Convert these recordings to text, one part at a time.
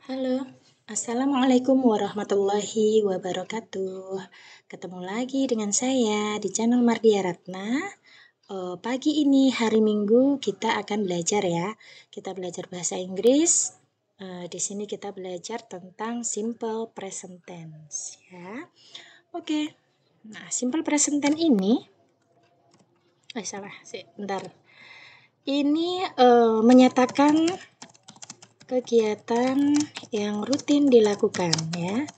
Halo, Assalamualaikum warahmatullahi wabarakatuh. Ketemu lagi dengan saya di channel Mardia Ratna. Pagi ini hari Minggu kita akan belajar ya. Kita belajar bahasa Inggris. Di sini kita belajar tentang simple present tense ya. Oke. Nah, simple present tense ini salah sih, bentar. Ini menyatakan kegiatan yang rutin dilakukan ya.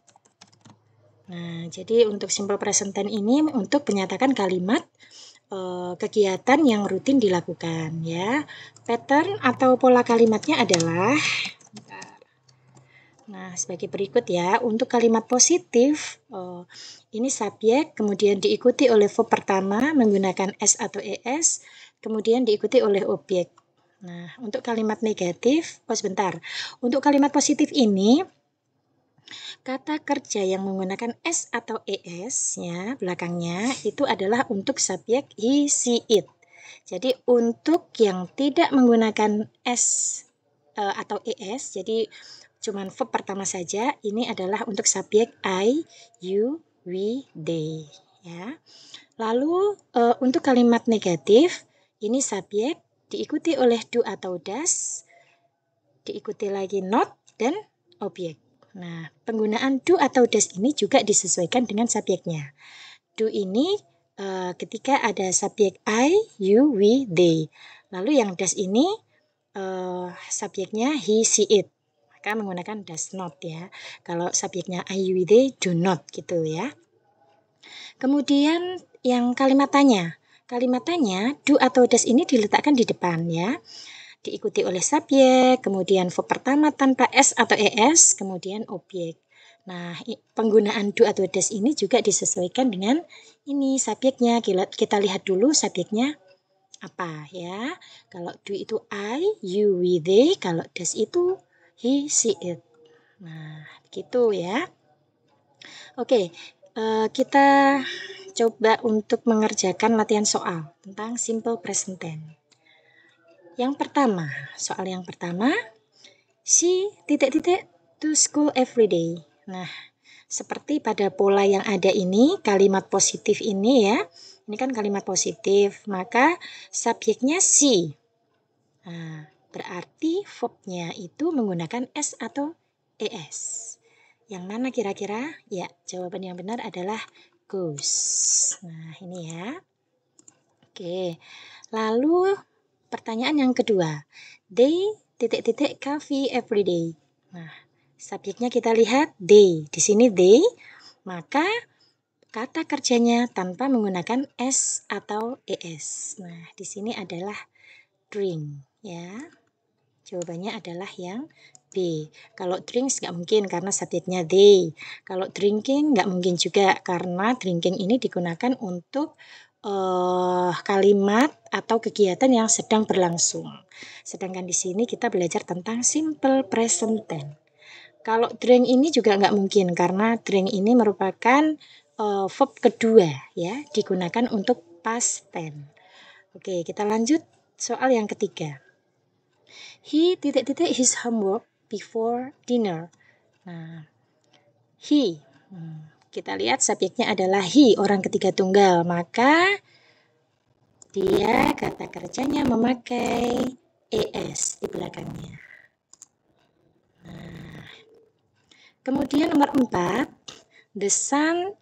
Nah, jadi untuk simple present tense ini untuk menyatakan kalimat kegiatan yang rutin dilakukan ya. Pattern atau pola kalimatnya adalah sebagai berikut ya. Untuk kalimat positif ini subjek, kemudian diikuti oleh verb pertama menggunakan s atau es, kemudian diikuti oleh objek. Nah, untuk kalimat negatif, sebentar. Untuk kalimat positif ini, kata kerja yang menggunakan s atau es ya belakangnya itu adalah untuk subjek he, she, it. Jadi untuk yang tidak menggunakan s atau es, jadi cuman verb pertama saja, ini adalah untuk subjek I, you, we, they ya. Lalu untuk kalimat negatif ini subjek diikuti oleh do atau does, diikuti lagi not dan objek. Nah, penggunaan do atau does ini juga disesuaikan dengan subjeknya. Do ini ketika ada subjek I, you, we, they. Lalu yang does ini subjeknya he, she, it. Maka menggunakan does not ya. Kalau subjeknya I, you, we, they, do not gitu ya. Kemudian yang kalimat tanya. Kalimat tanya, do atau does ini diletakkan di depan ya. Diikuti oleh subjek, kemudian verb pertama tanpa s atau es, kemudian objek. Nah, penggunaan do atau does ini juga disesuaikan dengan ini subjeknya. Kita lihat dulu subjeknya apa ya. Kalau do itu I, you, we, they. Kalau does itu he, she, it. Nah, begitu ya. Oke, kita coba untuk mengerjakan latihan soal tentang simple present tense. Yang pertama, soal yang pertama, she ... to school every day. Nah, seperti pada pola yang ada ini, kalimat positif ini ya, ini kan kalimat positif, maka subjeknya she. Nah, berarti verbnya itu menggunakan s atau es. Yang mana kira-kira? Ya, jawaban yang benar adalah goes. Nah, ini ya. Oke, lalu pertanyaan yang kedua, they ... coffee every day. Nah, subjeknya kita lihat they. Di sini they, maka kata kerjanya tanpa menggunakan s atau es. Nah, di sini adalah drink ya. Jawabannya adalah yang B. Kalau drinks nggak mungkin karena subjeknya they. Kalau drinking nggak mungkin juga karena drinking ini digunakan untuk kalimat atau kegiatan yang sedang berlangsung. Sedangkan di sini kita belajar tentang simple present tense. Kalau drink ini juga nggak mungkin karena drink ini merupakan verb kedua ya, digunakan untuk past tense. Oke, kita lanjut soal yang ketiga. He ... his homework before dinner. Nah, he. Kita lihat subjeknya adalah he, orang ketiga tunggal. Maka dia kata kerjanya memakai es di belakangnya. Nah, kemudian nomor 4, the sun ...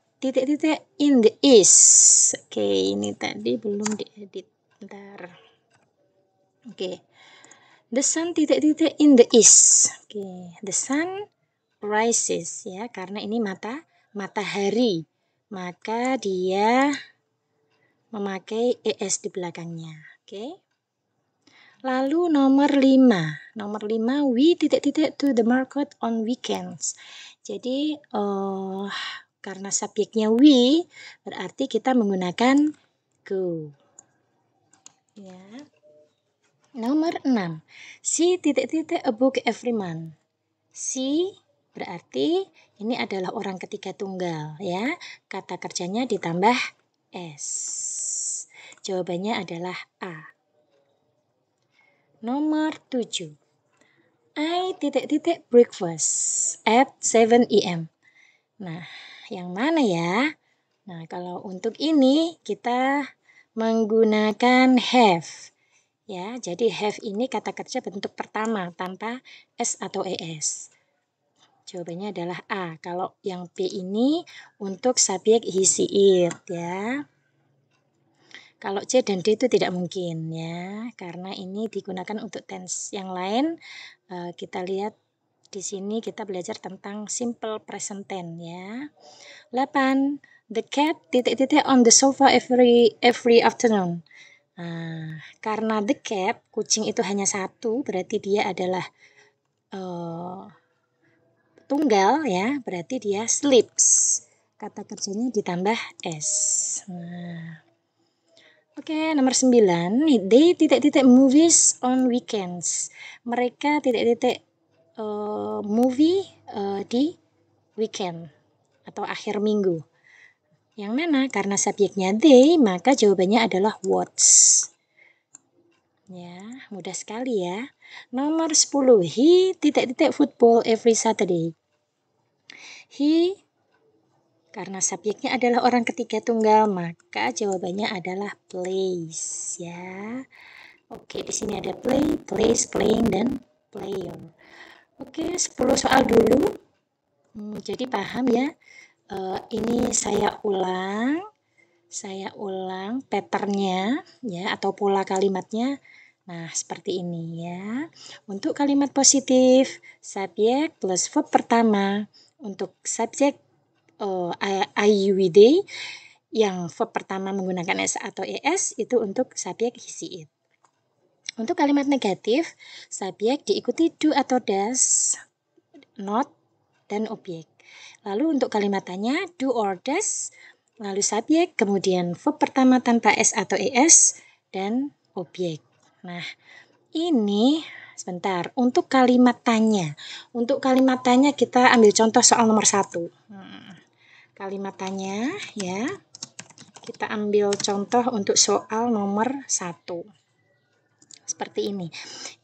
in the east. Oke, ini tadi belum diedit. Bentar. Oke. The sun ... in the east. Oke, the sun rises ya, karena ini matahari. Maka dia memakai es di belakangnya. Oke. Lalu nomor 5. Nomor 5, we ... to the market on weekends. Jadi karena subjeknya we, berarti kita menggunakan go. Ya. Nomor 6. She ... a book every month. She berarti ini adalah orang ketiga tunggal ya. Kata kerjanya ditambah s. Jawabannya adalah A. Nomor 7. I titik-titik breakfast at 7 a.m. Nah, yang mana ya? Nah, kalau untuk ini kita menggunakan have. Ya, jadi have ini kata kerja bentuk pertama tanpa s atau es. Jawabannya adalah A. Kalau yang B ini untuk subjek he, she, it ya. Kalau C dan D itu tidak mungkin ya, karena ini digunakan untuk tense. Yang lain kita lihat di sini kita belajar tentang simple present tense ya. 8. The cat titik-titik on the sofa every afternoon. Nah, karena the cat, kucing itu hanya satu, berarti dia adalah tunggal ya, berarti dia sleeps. Kata kerjanya ditambah s. Nah, oke, nomor 9. They titik-titik movies on weekends. Mereka titik-titik movie di weekend atau akhir minggu. Yang mana? Karena subjeknya they, maka jawabannya adalah watch. Ya, mudah sekali ya. Nomor 10. He titik-titik football every Saturday. He, karena subjeknya adalah orang ketiga tunggal, maka jawabannya adalah plays ya. Oke, di sini ada play, plays, playing, dan player. Oke, 10 soal dulu. Jadi paham ya. Ini saya ulang patternnya ya, atau pola kalimatnya. Nah, seperti ini ya. Untuk kalimat positif, subjek plus verb pertama. Untuk subjek IUWD yang verb pertama menggunakan s atau es, itu untuk subjek he, she, it. Untuk kalimat negatif, subjek diikuti do atau does, not, dan objek. Lalu untuk kalimat tanya, do or does, lalu subjek, kemudian verb pertama tanpa s atau es, dan objek. Nah, ini sebentar, untuk kalimat tanya. Untuk kalimat tanya kita ambil contoh soal nomor 1. Kalimat tanya ya, kita ambil contoh untuk soal nomor 1. Seperti ini.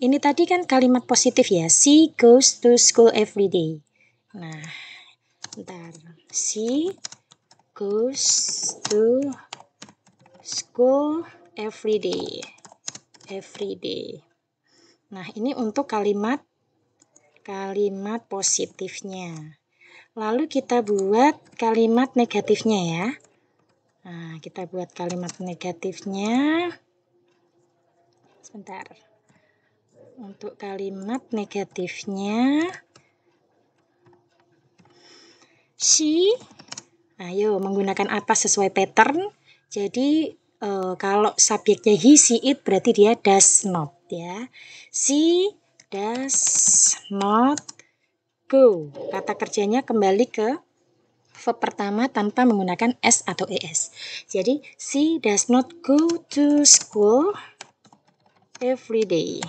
Ini tadi kan kalimat positif ya. She goes to school every day. Nah, bentar. She goes to school every day. Every day. Nah, ini untuk kalimat positifnya. Lalu kita buat kalimat negatifnya ya. Nah, kita buat kalimat negatifnya. Sebentar. Untuk kalimat negatifnya, she, ayo menggunakan apa sesuai pattern. Jadi kalau subjeknya he, she, it berarti dia does not ya. She does not go. Kata kerjanya kembali ke verb pertama tanpa menggunakan s atau es. Jadi she does not go to school every day.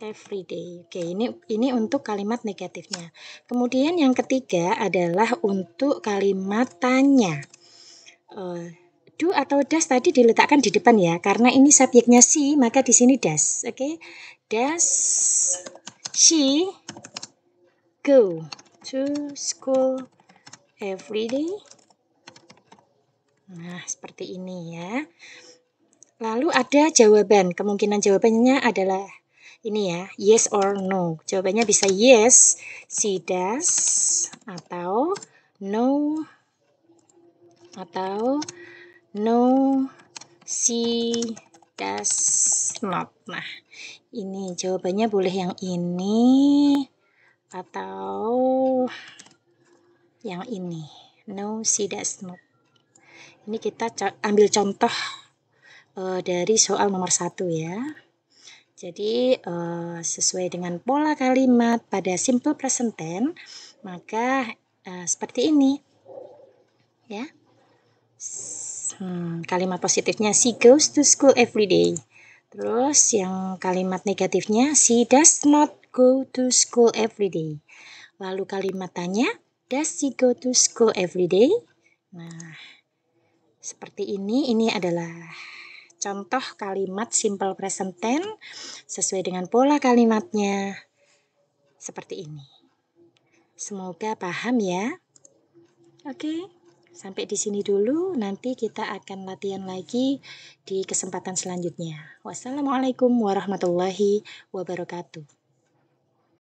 Every day. Oke, ini untuk kalimat negatifnya. Kemudian yang ketiga adalah untuk kalimat tanya. Do atau does tadi diletakkan di depan ya, karena ini subjeknya she, maka di sini does. Oke, does she go to school every day? Nah, seperti ini ya. Lalu ada jawaban. Kemungkinan jawabannya adalah ini ya, yes or no. Jawabannya bisa yes, she does, atau no, she does not. Nah, ini jawabannya boleh yang ini atau yang ini. No, she does not. Ini kita ambil contoh dari soal nomor 1 ya. Jadi sesuai dengan pola kalimat pada simple present tense, maka seperti ini ya. Kalimat positifnya she goes to school every day. Terus yang kalimat negatifnya she does not go to school every day. Lalu kalimat tanya, does she go to school every day? Nah, seperti ini adalah contoh kalimat simple present tense sesuai dengan pola kalimatnya. seperti ini. Semoga paham ya. Oke, sampai di sini dulu. Nanti kita akan latihan lagi di kesempatan selanjutnya. Wassalamualaikum warahmatullahi wabarakatuh.